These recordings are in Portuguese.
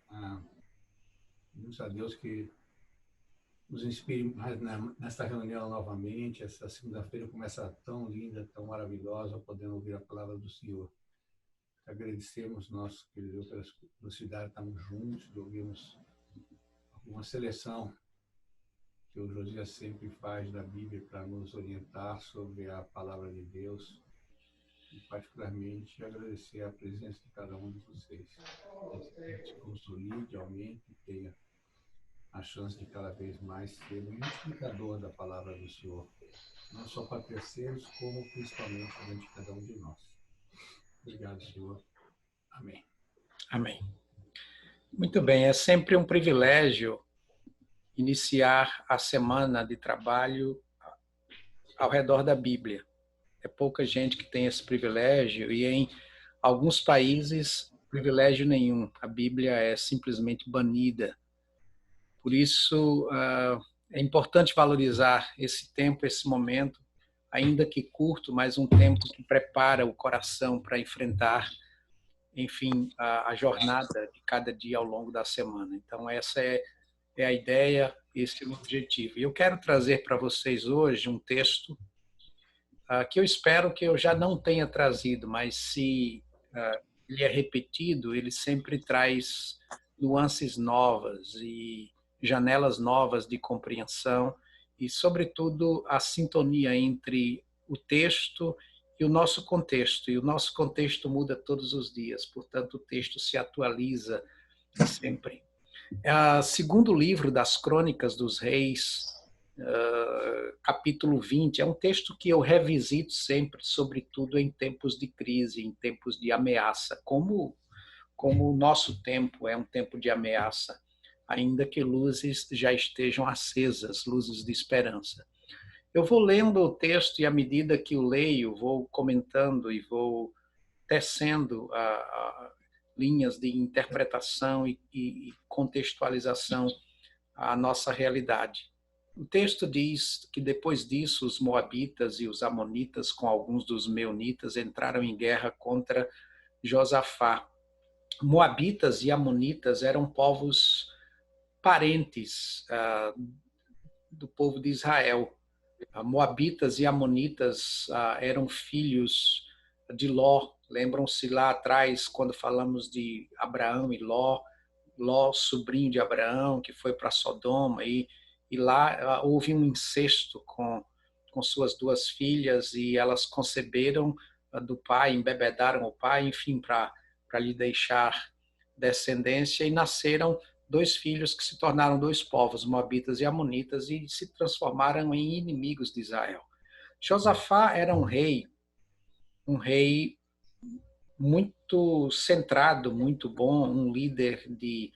Ah, Pedimos a Deus que nos inspire mais nesta reunião novamente. Essa segunda-feira começa tão linda, tão maravilhosa, podendo ouvir a palavra do Senhor. Agradecemos, nosso querido Deus, pela possibilidade de estarmos juntos, de ouvirmos uma seleção que o Josias sempre faz da Bíblia para nos orientar sobre a palavra de Deus. E, particularmente, agradecer a presença de cada um de vocês. Que se consolide, aumente e tenha a chance de cada vez mais ser um explicador da palavra do Senhor, não só para terceiros, como principalmente diante de cada um de nós. Obrigado, Senhor. Amém. Amém. Muito bem, é sempre um privilégio iniciar a semana de trabalho ao redor da Bíblia. É pouca gente que tem esse privilégio e em alguns países, privilégio nenhum. A Bíblia é simplesmente banida. Por isso, é importante valorizar esse tempo, esse momento, ainda que curto, mas um tempo que prepara o coração para enfrentar, enfim, a jornada de cada dia ao longo da semana. Então, essa é a ideia, esse é o objetivo. E eu quero trazer para vocês hoje um texto que eu espero que eu já não tenha trazido, mas se ele é repetido, ele sempre traz nuances novas e janelas novas de compreensão e, sobretudo, a sintonia entre o texto e o nosso contexto. E o nosso contexto muda todos os dias, portanto, o texto se atualiza sempre. Segundo livro das Crônicas dos Reis, capítulo 20, é um texto que eu revisito sempre, sobretudo em tempos de crise, em tempos de ameaça, como o nosso tempo é um tempo de ameaça, ainda que luzes já estejam acesas, luzes de esperança. Eu vou lendo o texto e, à medida que o leio, vou comentando e vou tecendo linhas de interpretação e contextualização à nossa realidade. O texto diz que depois disso os moabitas e os amonitas, com alguns dos meunitas, entraram em guerra contra Josafá. Moabitas e amonitas eram povos parentes do povo de Israel. Moabitas e amonitas eram filhos de Ló. Lembram-se lá atrás, quando falamos de Abraão e Ló, sobrinho de Abraão, que foi para Sodoma, e lá houve um incesto com suas duas filhas, e elas conceberam do pai, embebedaram o pai, enfim, para lhe deixar descendência, e nasceram dois filhos que se tornaram dois povos, moabitas e amonitas, e se transformaram em inimigos de Israel. Josafá era um rei muito centrado, muito bom, um líder de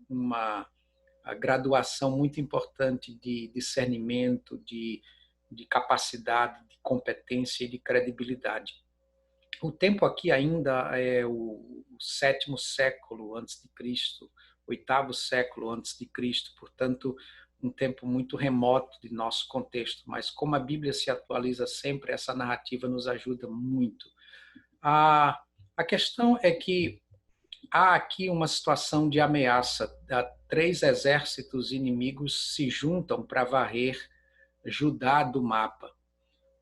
uma graduação muito importante de discernimento, de capacidade, de competência e de credibilidade. O tempo aqui ainda é o 7º século antes de Cristo, 8º século antes de Cristo, portanto, um tempo muito remoto de nosso contexto, mas como a Bíblia se atualiza sempre, essa narrativa nos ajuda muito. A questão é que há aqui uma situação de ameaça. 3 exércitos inimigos se juntam para varrer Judá do mapa.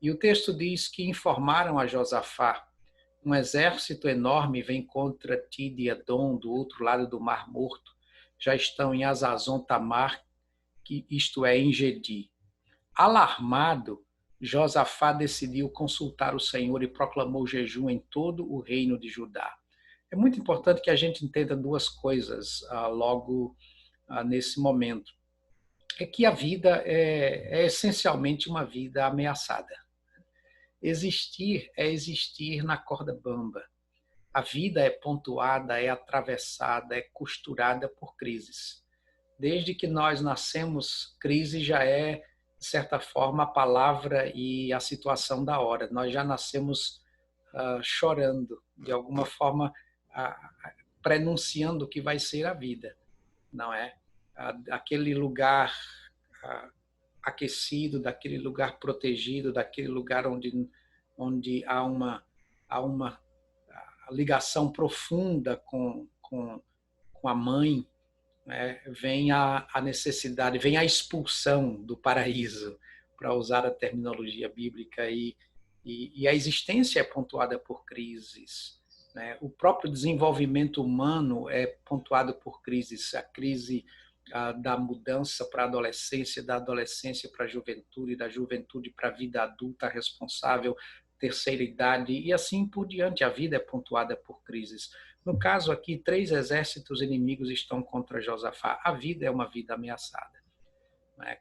E o texto diz que informaram a Josafá: um exército enorme vem contra ti de Edom, do outro lado do Mar Morto. Já estão em Azazon Tamar, isto é, em Gedi. Alarmado, Josafá decidiu consultar o Senhor e proclamou jejum em todo o reino de Judá. É muito importante que a gente entenda duas coisas logo nesse momento. É que a vida é essencialmente uma vida ameaçada. Existir é existir na corda bamba. A vida é pontuada, é atravessada, é costurada por crises. Desde que nós nascemos, crise já é, de certa forma, a palavra e a situação da hora. Nós já nascemos chorando, de alguma forma, prenunciando o que vai ser a vida, não é? Aquele lugar aquecido, daquele lugar protegido, daquele lugar onde há uma ligação profunda com a mãe, né, vem a necessidade, vem a expulsão do paraíso, para usar a terminologia bíblica, e a existência é pontuada por crises, né? O próprio desenvolvimento humano é pontuado por crises, a crise da mudança para a adolescência, da adolescência para a juventude, da juventude para a vida adulta responsável, terceira idade, e assim por diante. A vida é pontuada por crises. No caso aqui, 3 exércitos inimigos estão contra Josafá. A vida é uma vida ameaçada.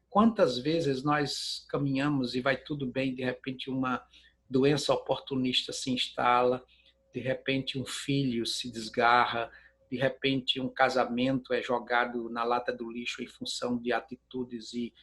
Quantas vezes nós caminhamos e vai tudo bem, de repente uma doença oportunista se instala, de repente um filho se desgarra, de repente um casamento é jogado na lata do lixo em função de atitudes e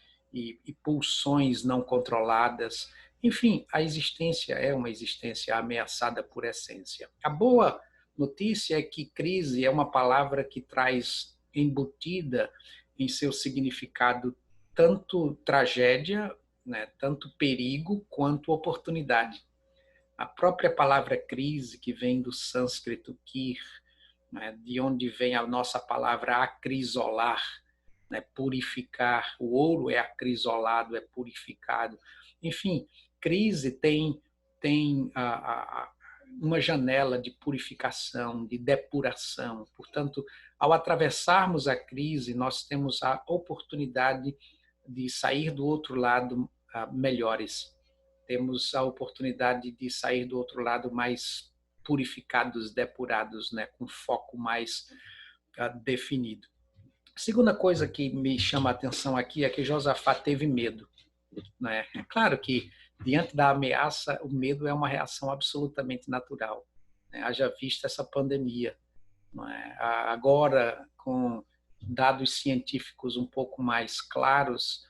pulsões não controladas. Enfim, a existência é uma existência ameaçada por essência. A boa notícia é que crise é uma palavra que traz embutida em seu significado tanto tragédia, né, tanto perigo, quanto oportunidade. A própria palavra crise, que vem do sânscrito kir, né, de onde vem a nossa palavra acrisolar, né, purificar. O ouro é acrisolado, é purificado. Enfim, crise tem uma janela de purificação, de depuração. Portanto, ao atravessarmos a crise, nós temos a oportunidade de sair do outro lado melhores. Temos a oportunidade de sair do outro lado mais purificados, depurados, né, com foco mais definido. A segunda coisa que me chama a atenção aqui é que Josafá teve medo, né? É claro que, diante da ameaça, o medo é uma reação absolutamente natural, né? Haja vista essa pandemia, não é? Agora, com dados científicos um pouco mais claros,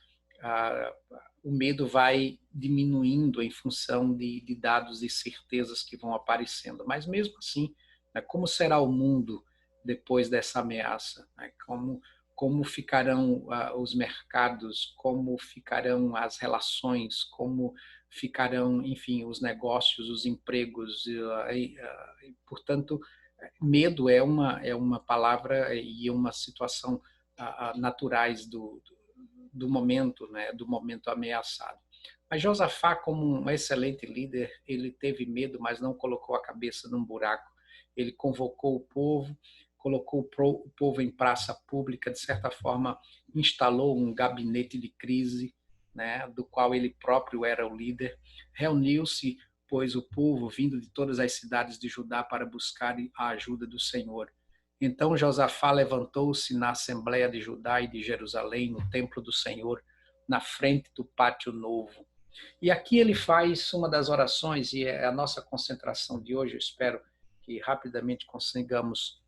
o medo vai diminuindo em função de dados e certezas que vão aparecendo. Mas mesmo assim, né, como será o mundo depois dessa ameaça? Né? Como ficarão os mercados? Como ficarão as relações? Como ficarão, enfim, os negócios, os empregos? Portanto, medo é uma palavra e uma situação naturais do momento, né, do momento ameaçado. Mas Josafá, como um excelente líder, ele teve medo, mas não colocou a cabeça num buraco. Ele convocou o povo, colocou o povo em praça pública, de certa forma instalou um gabinete de crise, né, do qual ele próprio era o líder. Reuniu-se, pois, o povo vindo de todas as cidades de Judá para buscar a ajuda do Senhor. Então Josafá levantou-se na Assembleia de Judá e de Jerusalém, no templo do Senhor, na frente do pátio novo. E aqui ele faz uma das orações, e é a nossa concentração de hoje. Eu espero que rapidamente consigamos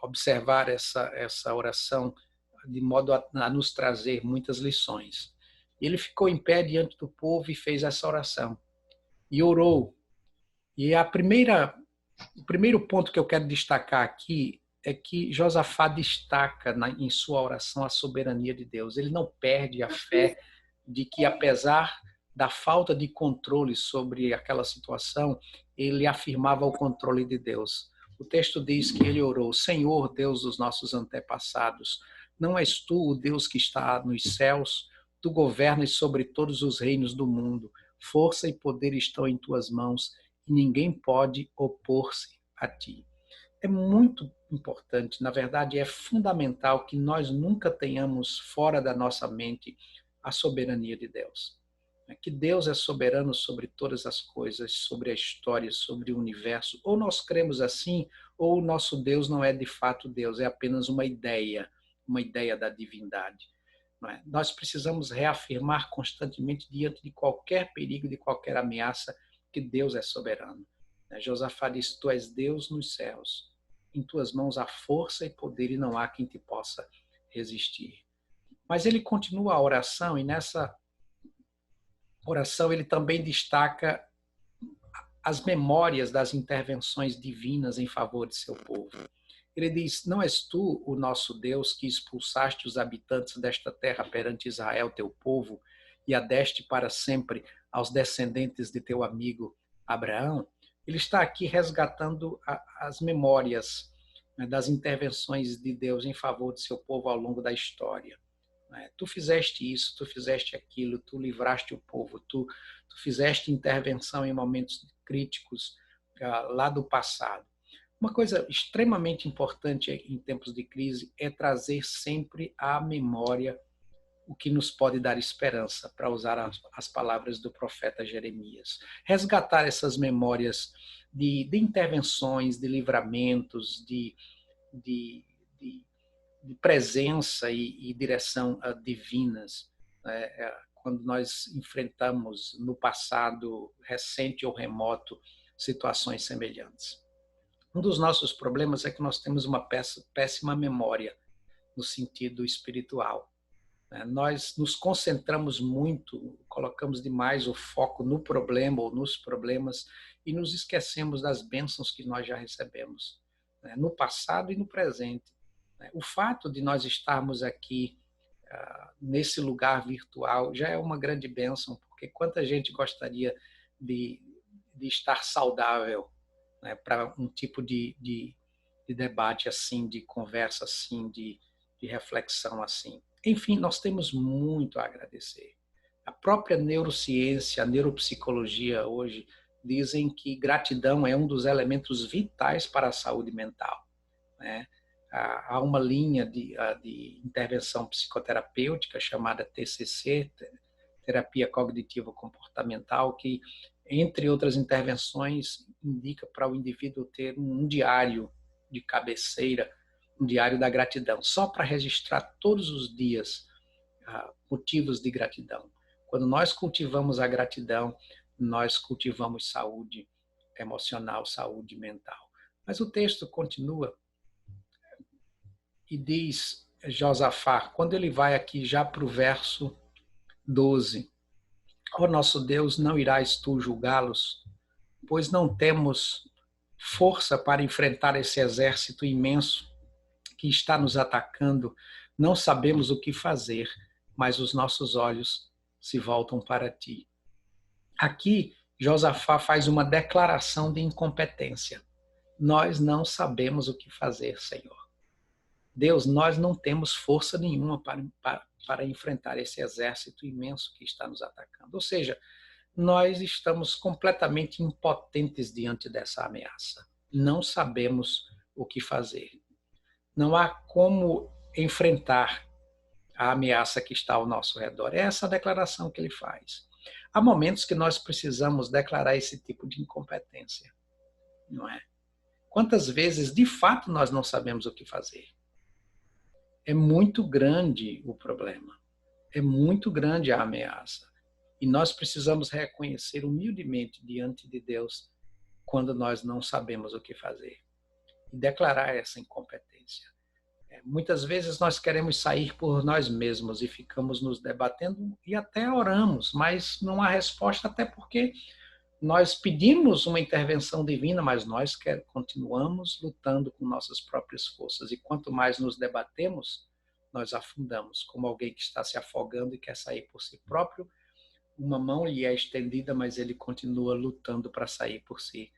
observar essa oração, de modo a nos trazer muitas lições. Ele ficou em pé diante do povo e fez essa oração. E orou. E o primeiro ponto que eu quero destacar aqui é que Josafá destaca em sua oração a soberania de Deus. Ele não perde a fé de que, apesar da falta de controle sobre aquela situação, ele afirmava o controle de Deus. O texto diz que ele orou: Senhor, Deus dos nossos antepassados, não és tu o Deus que está nos céus? Tu governas sobre todos os reinos do mundo. Força e poder estão em tuas mãos, e ninguém pode opor-se a ti. É muito importante, na verdade é fundamental, que nós nunca tenhamos fora da nossa mente a soberania de Deus. Que Deus é soberano sobre todas as coisas, sobre a história, sobre o universo. Ou nós cremos assim, ou o nosso Deus não é de fato Deus, é apenas uma ideia da divindade. Nós precisamos reafirmar constantemente, diante de qualquer perigo, de qualquer ameaça, que Deus é soberano. Josafá diz: Tu és Deus nos céus, em tuas mãos há força e poder e não há quem te possa resistir. Mas ele continua a oração, e nessa oração ele também destaca as memórias das intervenções divinas em favor de seu povo. Ele diz: Não és tu o nosso Deus que expulsaste os habitantes desta terra perante Israel, teu povo, e a deste para sempre aos descendentes de teu amigo Abraão? ele está aqui resgatando as memórias, né, das intervenções de Deus em favor de seu povo ao longo da história. Tu fizeste isso, tu fizeste aquilo, tu livraste o povo, tu fizeste intervenção em momentos críticos lá do passado. Uma coisa extremamente importante em tempos de crise é trazer sempre à memória o que nos pode dar esperança, para usar as palavras do profeta Jeremias. Resgatar essas memórias de intervenções, de livramentos, de presença e direção divinas, né? Quando nós enfrentamos no passado recente ou remoto situações semelhantes. Um dos nossos problemas é que nós temos uma péssima memória no sentido espiritual. Nós nos concentramos muito, colocamos demais o foco no problema ou nos problemas e nos esquecemos das bênçãos que nós já recebemos, no passado e no presente. O fato de nós estarmos aqui nesse lugar virtual já é uma grande bênção, porque quanta gente gostaria de estar saudável, né, para um tipo de debate assim, de conversa assim, de reflexão assim. Enfim, nós temos muito a agradecer. A própria neurociência, a neuropsicologia hoje dizem que gratidão é um dos elementos vitais para a saúde mental, né? Há uma linha de intervenção psicoterapêutica chamada TCC, Terapia Cognitivo Comportamental, que, entre outras intervenções, indica para o indivíduo ter um diário de cabeceira, um diário da gratidão, só para registrar todos os dias motivos de gratidão. Quando nós cultivamos a gratidão, nós cultivamos saúde emocional, saúde mental. Mas o texto continua e diz Josafá, quando ele vai aqui já para o verso 12, ó nosso Deus, não irás tu julgá-los, pois não temos força para enfrentar esse exército imenso que está nos atacando, não sabemos o que fazer, mas os nossos olhos se voltam para ti. Aqui, Josafá faz uma declaração de incompetência. Nós não sabemos o que fazer, Senhor. Deus, nós não temos força nenhuma para enfrentar esse exército imenso que está nos atacando. Ou seja, nós estamos completamente impotentes diante dessa ameaça. Não sabemos o que fazer. Não há como enfrentar a ameaça que está ao nosso redor. É essa a declaração que ele faz. Há momentos que nós precisamos declarar esse tipo de incompetência, não é? Quantas vezes, de fato, nós não sabemos o que fazer? É muito grande o problema. É muito grande a ameaça. E nós precisamos reconhecer humildemente diante de Deus quando nós não sabemos o que fazer. E declarar essa incompetência. Muitas vezes nós queremos sair por nós mesmos e ficamos nos debatendo e até oramos, mas não há resposta, até porque nós pedimos uma intervenção divina, mas nós continuamos lutando com nossas próprias forças. E quanto mais nos debatemos, nós afundamos, como alguém que está se afogando e quer sair por si próprio. Uma mão lhe é estendida, mas ele continua lutando para sair por si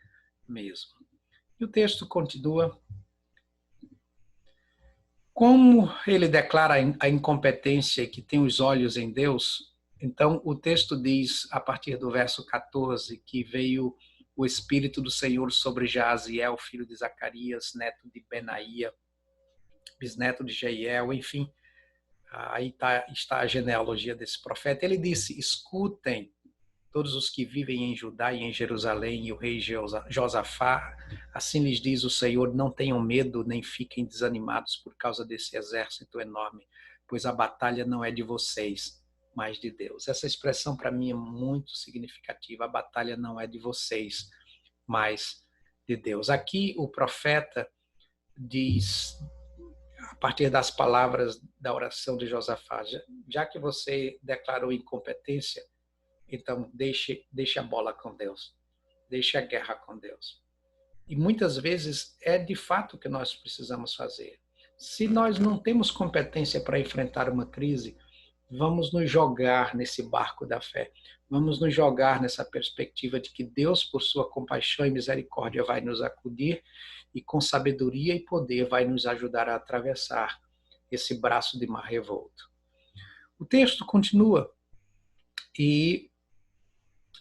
mesmo. E o texto continua. Como ele declara a incompetência e que tem os olhos em Deus, então o texto diz, a partir do verso 14, que veio o Espírito do Senhor sobre Jaziel, filho de Zacarias, neto de Benaía, bisneto de Jeiel, enfim, aí está a genealogia desse profeta. Ele disse, escutem todos os que vivem em Judá e em Jerusalém, e o rei Josafá, assim lhes diz o Senhor, não tenham medo, nem fiquem desanimados por causa desse exército enorme, pois a batalha não é de vocês, mas de Deus. Essa expressão para mim é muito significativa, a batalha não é de vocês, mas de Deus. Aqui o profeta diz, a partir das palavras da oração de Josafá, já que você declarou incompetência, então deixe a bola com Deus, deixe a guerra com Deus. E muitas vezes é de fato o que nós precisamos fazer. Se nós não temos competência para enfrentar uma crise, vamos nos jogar nesse barco da fé. Vamos nos jogar nessa perspectiva de que Deus, por sua compaixão e misericórdia, vai nos acudir e com sabedoria e poder vai nos ajudar a atravessar esse braço de mar revolto. O texto continua e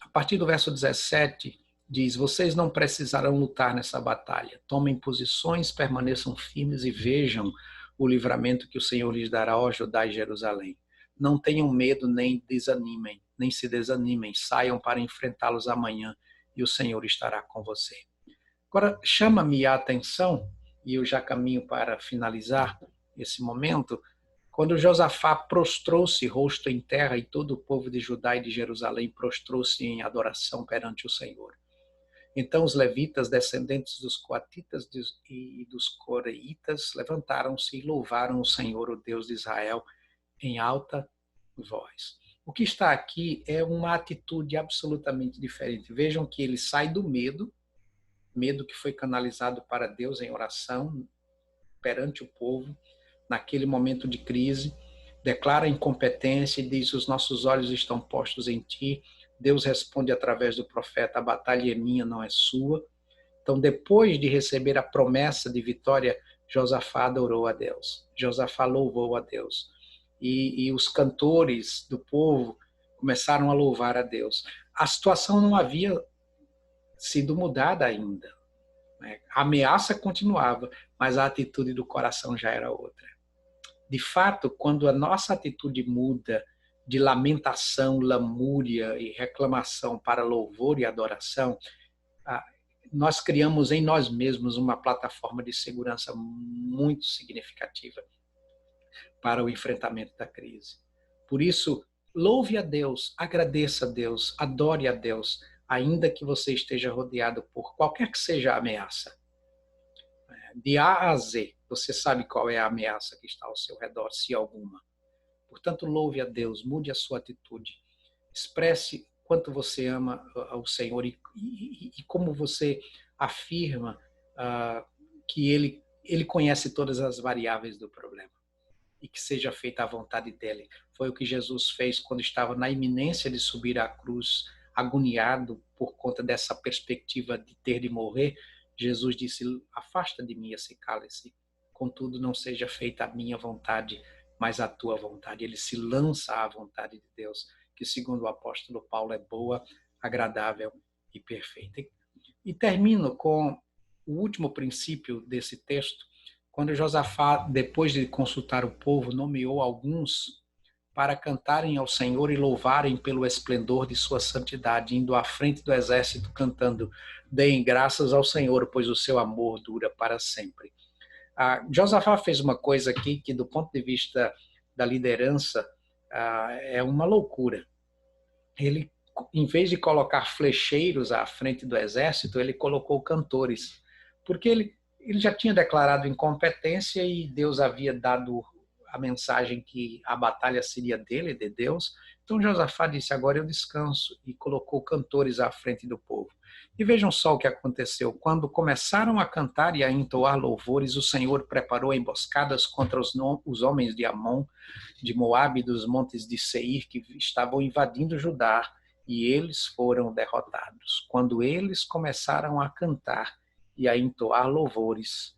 a partir do verso 17 diz: vocês não precisarão lutar nessa batalha. Tomem posições, permaneçam firmes e vejam o livramento que o Senhor lhes dará, ó Judá e Jerusalém. Não tenham medo nem desanimem, nem se desanimem. Saiam para enfrentá-los amanhã e o Senhor estará com você. Agora, chama-me a atenção, e eu já caminho para finalizar esse momento, quando Josafá prostrou-se rosto em terra e todo o povo de Judá e de Jerusalém prostrou-se em adoração perante o Senhor. Então os levitas, descendentes dos coatitas e dos coreitas, levantaram-se e louvaram o Senhor, o Deus de Israel, em alta voz. O que está aqui é uma atitude absolutamente diferente. Vejam que ele sai do medo que foi canalizado para Deus em oração perante o povo, naquele momento de crise, declara a incompetência e diz: os nossos olhos estão postos em ti. Deus responde através do profeta: a batalha é minha, não é sua. Então, depois de receber a promessa de vitória, Josafá adorou a Deus. Josafá louvou a Deus. E os cantores do povo começaram a louvar a Deus. A situação não havia sido mudada ainda. A ameaça continuava, mas a atitude do coração já era outra. De fato, quando a nossa atitude muda de lamentação, lamúria e reclamação para louvor e adoração, nós criamos em nós mesmos uma plataforma de segurança muito significativa para o enfrentamento da crise. Por isso, louve a Deus, agradeça a Deus, adore a Deus, ainda que você esteja rodeado por qualquer que seja a ameaça. De A a Z, você sabe qual é a ameaça que está ao seu redor, se alguma. Portanto, louve a Deus, mude a sua atitude, expresse quanto você ama ao Senhor e como você afirma que Ele conhece todas as variáveis do problema e que seja feita a vontade dEle. Foi o que Jesus fez quando estava na iminência de subir à cruz, agoniado por conta dessa perspectiva de ter de morrer. Jesus disse: afasta de mim esse cálice, contudo não seja feita a minha vontade, mas a tua vontade. Ele se lança à vontade de Deus, que segundo o apóstolo Paulo é boa, agradável e perfeita. E termino com o último princípio desse texto, quando Josafá, depois de consultar o povo, nomeou alguns para cantarem ao Senhor e louvarem pelo esplendor de sua santidade, indo à frente do exército cantando: deem graças ao Senhor, pois o seu amor dura para sempre. Josafá fez uma coisa aqui que, do ponto de vista da liderança, é uma loucura. Ele, em vez de colocar flecheiros à frente do exército, ele colocou cantores, porque ele já tinha declarado incompetência e Deus havia dado a mensagem que a batalha seria dele, de Deus. Então Josafá disse: agora eu descanso, e colocou cantores à frente do povo. E vejam só o que aconteceu. Quando começaram a cantar e a entoar louvores, o Senhor preparou emboscadas contra os homens de Amon, de Moabe e dos montes de Seir, que estavam invadindo Judá, e eles foram derrotados. Quando eles começaram a cantar e a entoar louvores,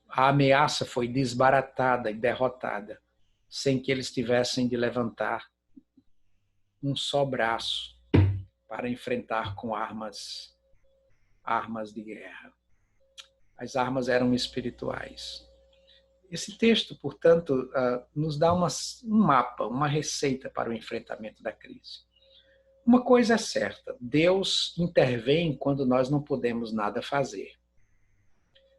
a ameaça foi desbaratada e derrotada, sem que eles tivessem de levantar um só braço para enfrentar com armas de guerra. As armas eram espirituais. Esse texto, portanto, nos dá um mapa, uma receita para o enfrentamento da crise. Uma coisa é certa: Deus intervém quando nós não podemos nada fazer.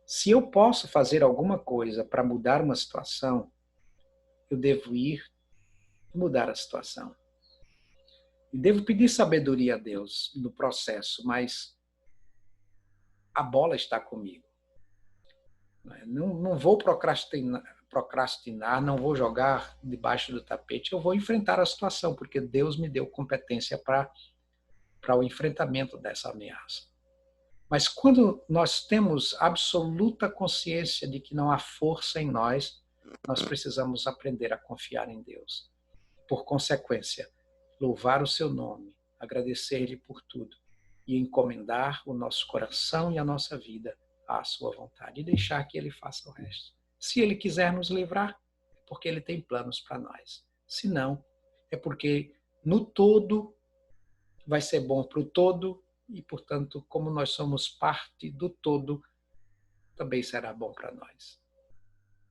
Se eu posso fazer alguma coisa para mudar uma situação, eu devo ir mudar a situação. E devo pedir sabedoria a Deus no processo, mas a bola está comigo. Não vou procrastinar, não vou jogar debaixo do tapete, eu vou enfrentar a situação, porque Deus me deu competência para o enfrentamento dessa ameaça. Mas quando nós temos absoluta consciência de que não há força em nós, nós precisamos aprender a confiar em Deus. Por consequência, louvar o seu nome, agradecer-lhe por tudo e encomendar o nosso coração e a nossa vida à sua vontade e deixar que ele faça o resto. Se ele quiser nos livrar, é porque ele tem planos para nós. Se não, é porque no todo vai ser bom para o todo e, portanto, como nós somos parte do todo, também será bom para nós.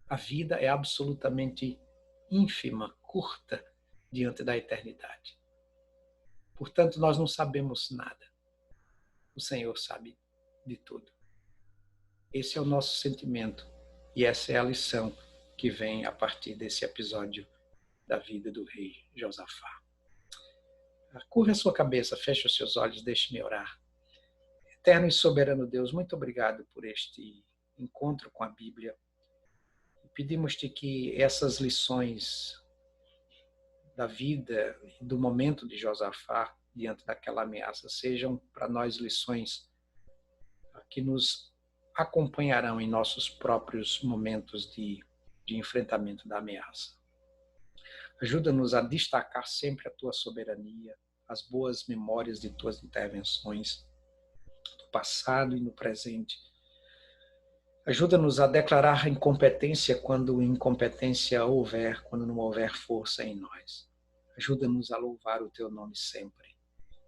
A vida é absolutamente ínfima, curta, diante da eternidade. Portanto, nós não sabemos nada. O Senhor sabe de tudo. Esse é o nosso sentimento e essa é a lição que vem a partir desse episódio da vida do rei Josafá. Curva a sua cabeça, feche os seus olhos, deixe-me orar. Eterno e soberano Deus, muito obrigado por este encontro com a Bíblia. Pedimos-te que essas lições da vida e do momento de Josafá diante daquela ameaça sejam para nós lições que nos acompanharão em nossos próprios momentos de enfrentamento da ameaça. Ajuda-nos a destacar sempre a tua soberania, as boas memórias de tuas intervenções no passado e no presente. Ajuda-nos a declarar a incompetência quando incompetência houver, quando não houver força em nós. Ajuda-nos a louvar o teu nome sempre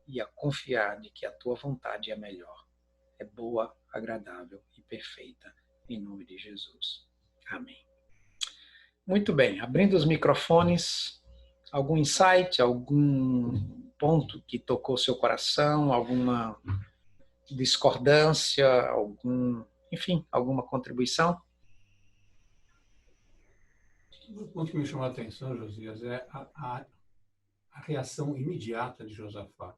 e a confiar de que a tua vontade é melhor, é boa, agradável e perfeita, em nome de Jesus. Amém. Muito bem, abrindo os microfones, algum insight, algum ponto que tocou seu coração, alguma discordância, enfim, alguma contribuição? O ponto que me chamou a atenção, Josias, é a reação imediata de Josafá.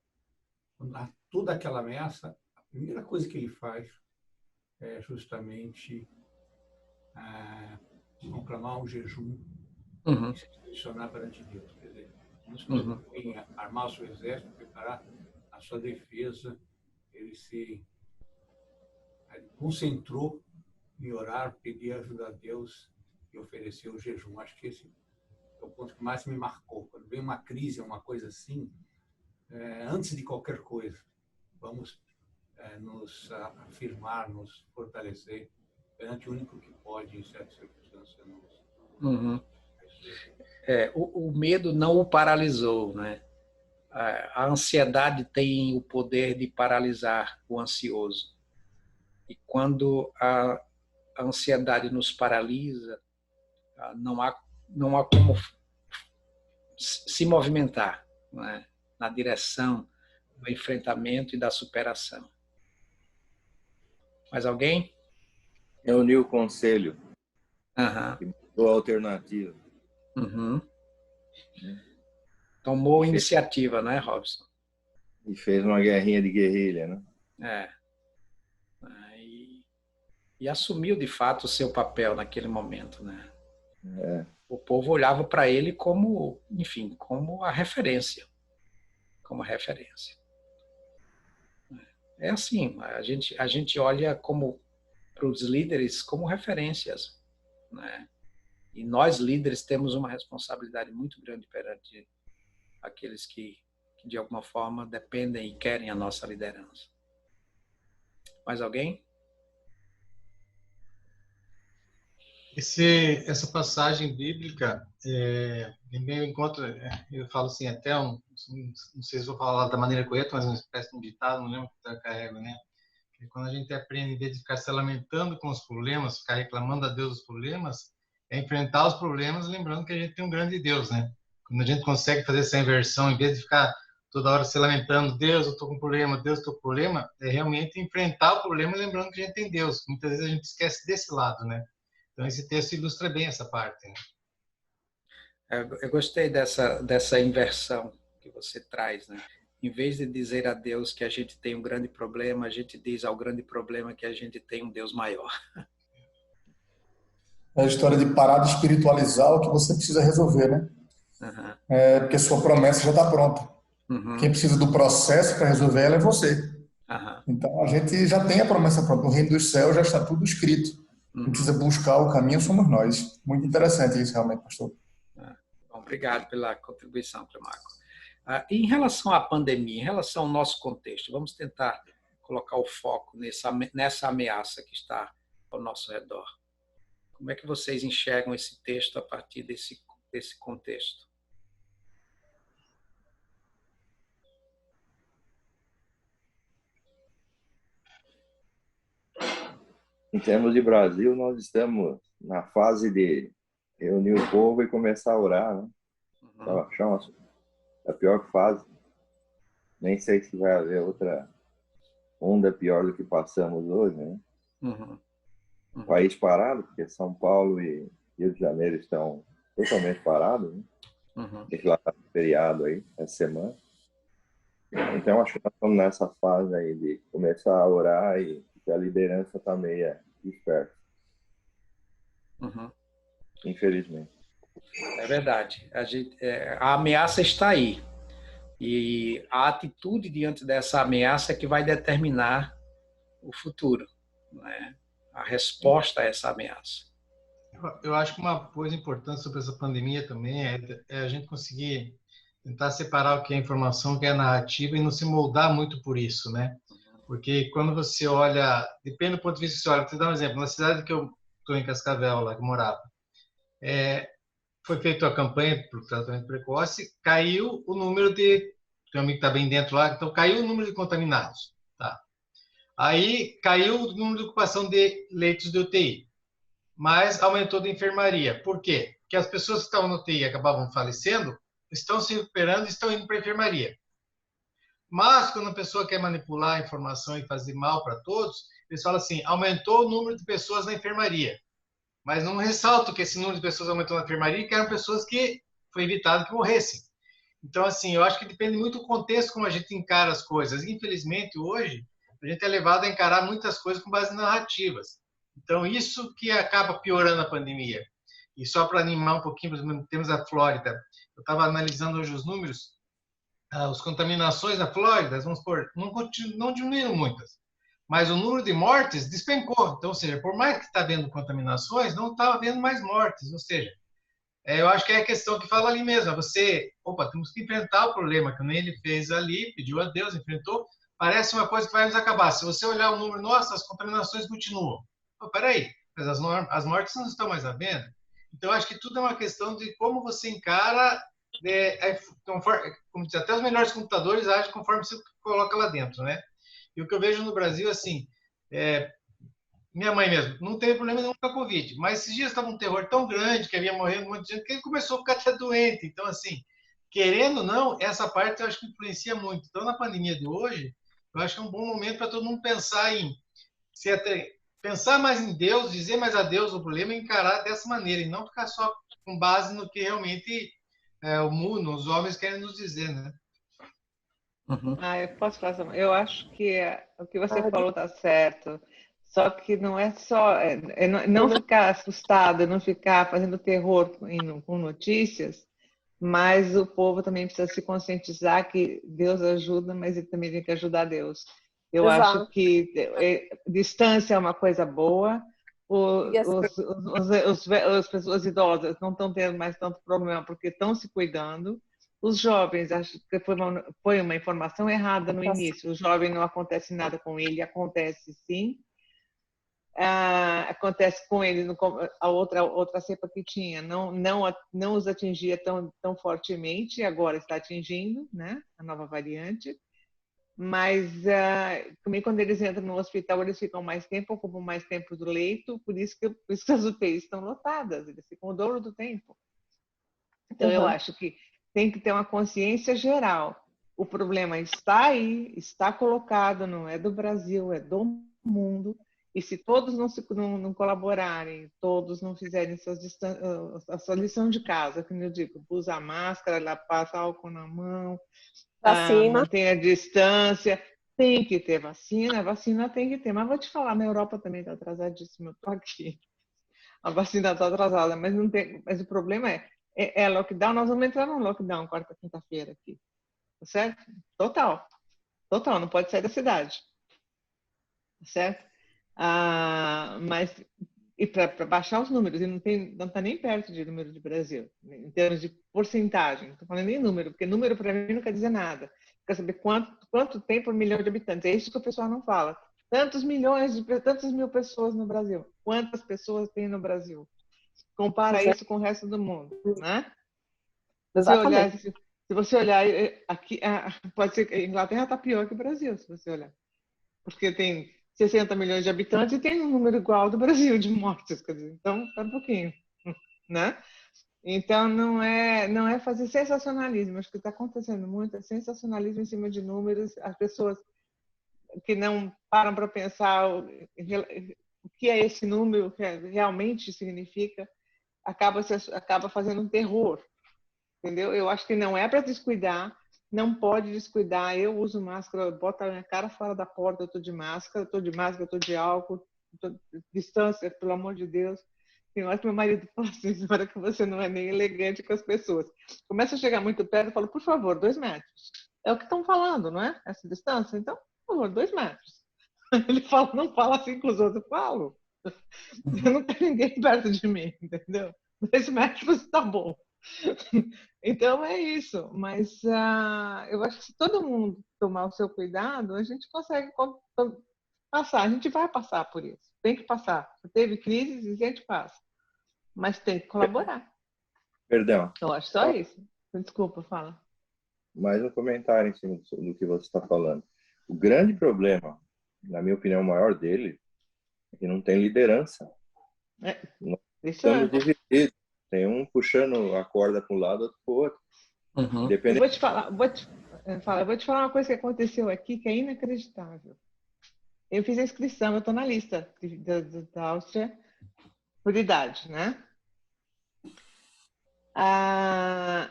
Quando há toda aquela ameaça, a primeira coisa que ele faz é justamente proclamar um jejum e se posicionar perante Deus. Quer dizer, em armar o seu exército, preparar a sua defesa, ele se concentrou em orar, pedir ajuda a Deus e oferecer o jejum. Acho que esse é o ponto que mais me marcou. Quando vem uma crise, uma coisa assim, antes de qualquer coisa, vamos nos afirmar, nos fortalecer perante o único que pode, em certas circunstâncias, nos... O medo não o paralisou, né? A ansiedade tem o poder de paralisar o ansioso. E quando a ansiedade nos paralisa, não há como se movimentar, né, na direção do enfrentamento e da superação. Mais alguém? Reuniu o conselho. Uhum. E mudou a alternativa. Uhum. Tomou iniciativa, né, Robson? E fez uma guerrinha de guerrilha, né? E assumiu, de fato, o seu papel naquele momento, né? O povo olhava para ele como, enfim, como a referência. Como referência. É assim, a gente olha para os líderes como referências, né? E nós, líderes, temos uma responsabilidade muito grande perante aqueles que de alguma forma, dependem e querem a nossa liderança. Mais alguém? Essa passagem bíblica, em meu encontro, eu falo assim, não sei se vou falar da maneira correta, mas uma espécie de um ditado, não lembro que eu carrego, né? Que quando a gente aprende, em vez de ficar se lamentando com os problemas, ficar reclamando a Deus dos problemas, é enfrentar os problemas lembrando que a gente tem um grande Deus, né? Quando a gente consegue fazer essa inversão, em vez de ficar toda hora se lamentando, Deus, eu estou com problema, Deus, estou com problema, é realmente enfrentar o problema lembrando que a gente tem Deus. Muitas vezes a gente esquece desse lado, né? Então, esse texto ilustra bem essa parte. Né? Eu gostei dessa inversão que você traz, né? Em vez de dizer a Deus que a gente tem um grande problema, a gente diz ao grande problema que a gente tem um Deus maior. É a história de parar de espiritualizar o que você precisa resolver, né? Uhum. Porque sua promessa já está pronta. Uhum. Quem precisa do processo para resolver ela é você. Uhum. Então, a gente já tem a promessa pronta. No reino dos céus já está tudo escrito. Quem precisa buscar o caminho somos nós. Muito interessante isso, realmente, pastor. Bom, obrigado pela contribuição, Clemaco. Em relação à pandemia, em relação ao nosso contexto, vamos tentar colocar o foco nessa ameaça que está ao nosso redor. Como é que vocês enxergam esse texto a partir desse contexto? Em termos de Brasil, nós estamos na fase de reunir o povo e começar a orar, né? Então, achamos a pior fase. Nem sei se vai haver outra onda pior do que passamos hoje, né? O país parado, porque São Paulo e Rio de Janeiro estão totalmente parados, né? Declarado feriado aí, essa semana. Então, acho que nós estamos nessa fase aí de começar a orar e que a liderança está meio dispersa. Infelizmente. É verdade. A ameaça está aí. E a atitude diante dessa ameaça é que vai determinar o futuro, né? A resposta a essa ameaça. Eu acho que uma coisa importante sobre essa pandemia também é a gente conseguir tentar separar o que é informação, o que é narrativa e não se moldar muito por isso, né? Porque quando você olha, depende do ponto de vista que você olha. Vou te dar um exemplo. Na cidade que eu estou, em Cascavel, lá que eu morava, foi feita a campanha para o tratamento precoce, caiu o número de... Tem um amigo que está bem dentro lá, então caiu o número de contaminados. Tá? Aí caiu o número de ocupação de leitos de UTI, mas aumentou de enfermaria. Por quê? Porque as pessoas que estavam no UTI e acabavam falecendo, estão se recuperando e estão indo para a enfermaria. Mas, quando a pessoa quer manipular a informação e fazer mal para todos, eles falam assim, aumentou o número de pessoas na enfermaria. Mas não ressalto que esse número de pessoas aumentou na enfermaria e que eram pessoas que foi evitado que morressem. Então, assim, eu acho que depende muito do contexto como a gente encara as coisas. Infelizmente, hoje, a gente é levado a encarar muitas coisas com base em narrativas. Então, isso que acaba piorando a pandemia. E só para animar um pouquinho, temos a Flórida. Eu estava analisando hoje os números. As contaminações na Flórida, vamos supor, não diminuíram muitas. Mas o número de mortes despencou. Então, ou seja, por mais que está havendo contaminações, não está havendo mais mortes. Ou seja, eu acho que é a questão que fala ali mesmo. Temos que enfrentar o problema, que nem ele fez ali, pediu a Deus, enfrentou. Parece uma coisa que vai nos acabar. Se você olhar o número, nossa, as contaminações continuam. Peraí, mas as mortes não estão mais havendo. Então, acho que tudo é uma questão de como você encara, como diz, até os melhores computadores agem conforme você coloca lá dentro, né? E o que eu vejo no Brasil, assim, minha mãe mesmo, não teve problema nenhum com a Covid, mas esses dias estava um terror tão grande que havia morrendo um monte de gente que ele começou a ficar até doente. Então, assim, querendo ou não, essa parte eu acho que influencia muito. Então, na pandemia de hoje, eu acho que é um bom momento para todo mundo pensar pensar mais em Deus, dizer mais a Deus o problema e encarar dessa maneira, e não ficar só com base no que realmente o mundo, os homens querem nos dizer, né? Eu posso falar. Eu acho que o que você falou está certo. Só que não é só não ficar assustado, não ficar fazendo terror com notícias, mas o povo também precisa se conscientizar que Deus ajuda, mas ele também tem que ajudar Deus. Eu acho que distância é uma coisa boa. As pessoas idosas não estão tendo mais tanto problema porque estão se cuidando. Os jovens, acho que foi uma informação errada no início. O jovem não acontece nada com ele, acontece sim. Acontece com ele a outra cepa que tinha não os atingia tão fortemente, agora está atingindo, né, a nova variante. Mas também quando eles entram no hospital, eles ficam mais tempo, ocupam mais tempo do leito, por isso que as UTIs estão lotadas, eles ficam o dobro do tempo. Então, eu acho que tem que ter uma consciência geral. O problema está aí, está colocado, não é do Brasil, é do mundo. E se todos não colaborarem, todos não fizerem a sua lição de casa, como eu digo, usar máscara, passar álcool na mão, manter a distância, tem que ter vacina tem que ter. Mas vou te falar, na Europa também está atrasadíssimo, eu estou aqui. A vacina está atrasada, mas não tem. Mas o problema é lockdown. Nós vamos entrar num lockdown quarta, quinta-feira aqui, certo? Total, não pode sair da cidade, certo? Mas E para baixar os números, e não está nem perto de número do Brasil, em termos de porcentagem. Não estou falando nem número, porque número para mim não quer dizer nada. Quer saber quanto tem por milhão de habitantes. É isso que o pessoal não fala. Tantos mil pessoas no Brasil. Quantas pessoas tem no Brasil? Compara isso com o resto do mundo, né? Exatamente. Se você olhar aqui, pode ser que a Inglaterra está pior que o Brasil, se você olhar. Porque tem 60 milhões de habitantes e tem um número igual ao do Brasil de mortes, quer dizer, então tá um pouquinho, né? Então não é fazer sensacionalismo, acho que está acontecendo muito, é sensacionalismo em cima de números, as pessoas que não param para pensar o que é esse número, o que realmente significa, acaba fazendo um terror, entendeu? Eu acho que não é para descuidar, não pode descuidar. Eu uso máscara, eu boto a minha cara fora da porta, eu estou de máscara, estou de álcool, distância, pelo amor de Deus. Tem hora que meu marido fala assim, senhora, que você não é nem elegante com as pessoas. Começa a chegar muito perto, eu falo, por favor, 2 metros. É o que estão falando, não é? Essa distância? Então, por favor, 2 metros. Ele fala, não fala assim com os outros, eu falo. Eu não tenho ninguém perto de mim, entendeu? 2 metros está bom. Então é isso, mas eu acho que se todo mundo tomar o seu cuidado, a gente consegue passar, a gente vai passar por isso, tem que passar. Teve crises e a gente passa, mas tem que colaborar. Perdão. Eu acho só isso. Desculpa, fala. Mais um comentário em cima do que você está falando. O grande problema, na minha opinião, o maior dele, é que não tem liderança. Nós estamos divididos. Tem um puxando a corda para um lado, outro para o outro. Uhum. Eu vou te falar uma coisa que aconteceu aqui que é inacreditável. Eu fiz a inscrição, eu estou na lista da Áustria por idade, né? Na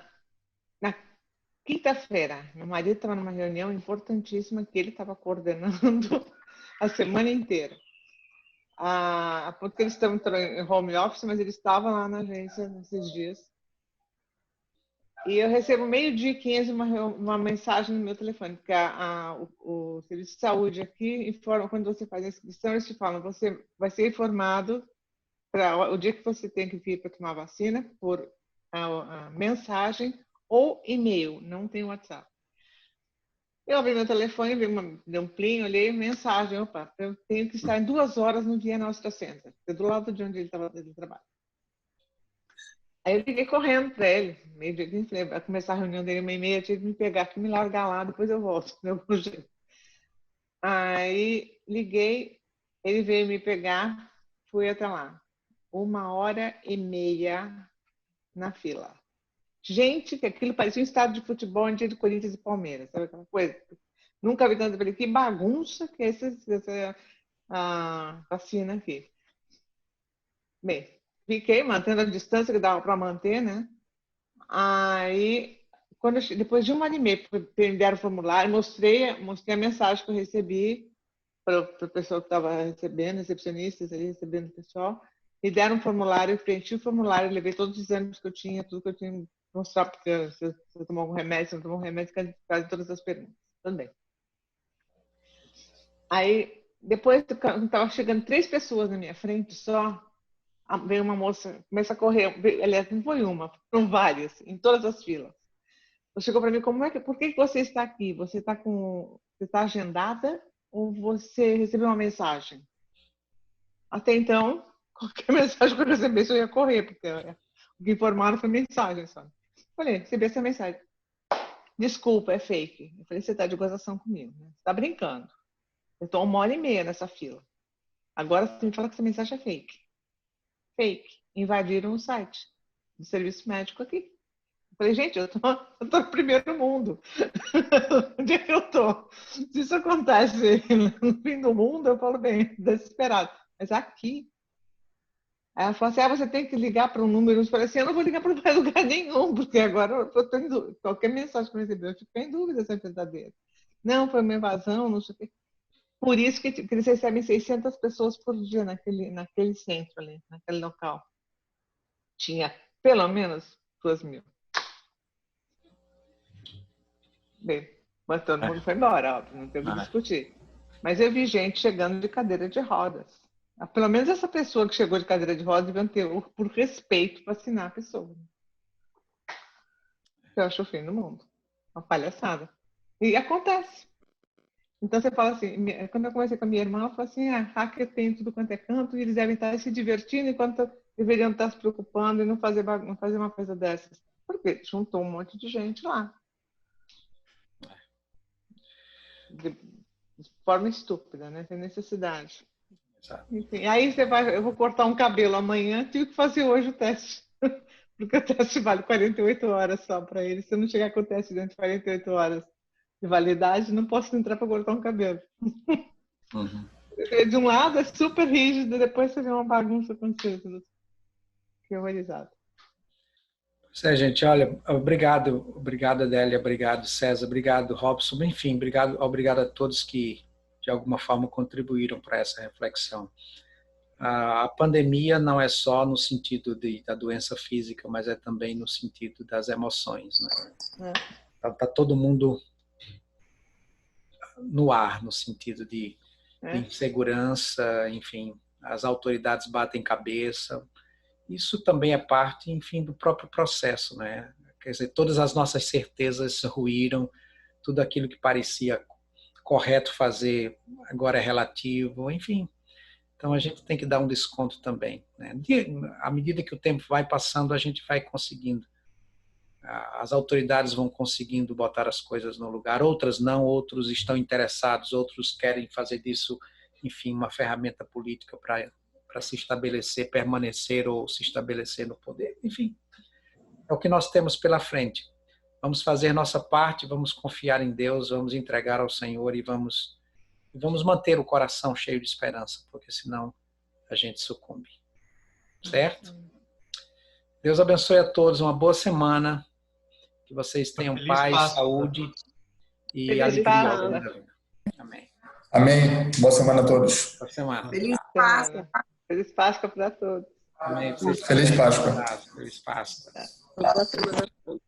quinta-feira, meu marido estava numa reunião importantíssima que ele estava coordenando a semana inteira. Porque eles estão em home office, mas eles estavam lá na agência nesses dias. E eu recebo 12h15 uma mensagem no meu telefone, porque o serviço de saúde aqui informa, quando você faz a inscrição, eles te falam, você vai ser informado para o dia que você tem que vir para tomar vacina por mensagem ou e-mail, não tem WhatsApp. Eu abri meu telefone, dei um plim, olhei mensagem, opa, eu tenho que estar em 2 horas no dia na Austria Center, do lado de onde ele trabalha. Aí eu liguei correndo para ele, meio-dia, vai começar a reunião dele 1h30, eu tive que me pegar aqui, me largar lá, depois eu volto, de algum jeito. Aí liguei, ele veio me pegar, fui até lá. 1h30 na fila. Gente, que aquilo parecia um estádio de futebol em dia de Corinthians e Palmeiras, sabe aquela coisa? Nunca vi tanto. Que bagunça que é essa vacina aqui. Bem, fiquei mantendo a distância que dava para manter, né? Aí, depois de 1h30, me deram o formulário, mostrei a mensagem que eu recebi para o pessoal que estava recebendo, recepcionistas ali recebendo o pessoal, me deram um formulário, eu preenchi o formulário, levei todos os exames que eu tinha, tudo que eu tinha que mostrar, porque se eu tomar algum remédio, se eu não tomar um remédio, faz todas as perguntas. Tudo bem. Aí, depois, estava chegando 3 pessoas na minha frente só, veio uma moça, começa a correr, aliás, não foi uma, foram várias, em todas as filas. Ela chegou para mim, por que você está aqui? Você está agendada ou você recebeu uma mensagem? Até então, qualquer mensagem que eu recebesse, eu ia correr, porque o que informaram foi mensagem só. Falei, recebi essa mensagem. Desculpa, é fake. Eu falei, você está de gozação comigo, né? Você está brincando. Eu estou 1h30 nessa fila. Agora você me fala que essa mensagem é fake. Fake. Invadiram o site do serviço médico aqui. Eu falei, gente, eu tô no primeiro mundo. Onde é que eu tô? Se isso acontece no fim do mundo, eu falo bem, desesperado. Mas aqui. Aí ela falou assim, você tem que ligar para um número. Eu falei assim, eu não vou ligar para lugar nenhum, porque agora eu tô em dúvida. Qualquer mensagem que eu recebi, eu fico em dúvida se é verdadeira. Não, foi uma invasão, não sei o quê. Por isso que eles recebem 600 pessoas por dia naquele centro ali, naquele local. Tinha pelo menos 2.000. Bem, mas todo mundo foi embora, óbvio, não teve que discutir. Mas eu vi gente chegando de cadeira de rodas. Pelo menos essa pessoa que chegou de cadeira de rodas devia ter, por respeito, vacinar a pessoa. Eu acho o fim do mundo. Uma palhaçada. E acontece. Então você fala assim, quando eu conversei com a minha irmã, ela falou assim, hacker tem tudo quanto é canto, e eles devem estar se divertindo enquanto deveriam estar se preocupando e não fazer uma coisa dessas. Por quê? Juntou um monte de gente lá. De forma estúpida, né? Sem necessidade. Enfim, aí você vai, eu vou cortar um cabelo amanhã, tive que fazer hoje o teste. Porque o teste vale 48 horas só para ele. Se eu não chegar com o teste dentro de 48 horas de validade, não posso entrar para cortar um cabelo. Uhum. De um lado é super rígido, depois você vê uma bagunça acontecendo. Que horrorizado. Pois é, gente, olha, obrigado, Adélia, obrigado, César, obrigado, Robson, enfim, obrigado a todos que de alguma forma contribuíram para essa reflexão. A pandemia não é só no sentido da doença física, mas é também no sentido das emoções, né? Tá todo mundo no ar, no sentido de insegurança, enfim, as autoridades batem cabeça. Isso também é parte, enfim, do próprio processo, né? Quer dizer, todas as nossas certezas ruíram, tudo aquilo que parecia correto fazer agora é relativo, enfim. Então a gente tem que dar um desconto também, né? À medida que o tempo vai passando, a gente vai conseguindo. As autoridades vão conseguindo botar as coisas no lugar, outras não, outros estão interessados, outros querem fazer disso, enfim, uma ferramenta política para se estabelecer, permanecer ou se estabelecer no poder. Enfim, é o que nós temos pela frente. Vamos fazer nossa parte, vamos confiar em Deus, vamos entregar ao Senhor e vamos manter o coração cheio de esperança, porque senão a gente sucumbe. Certo? Deus abençoe a todos, uma boa semana, que vocês tenham paz, saúde e alegria. Amém. Amém. Boa semana a todos. Boa semana. Feliz Páscoa. Feliz Páscoa para todos. Amém. Feliz Páscoa. Feliz Páscoa. Boa semana a todos.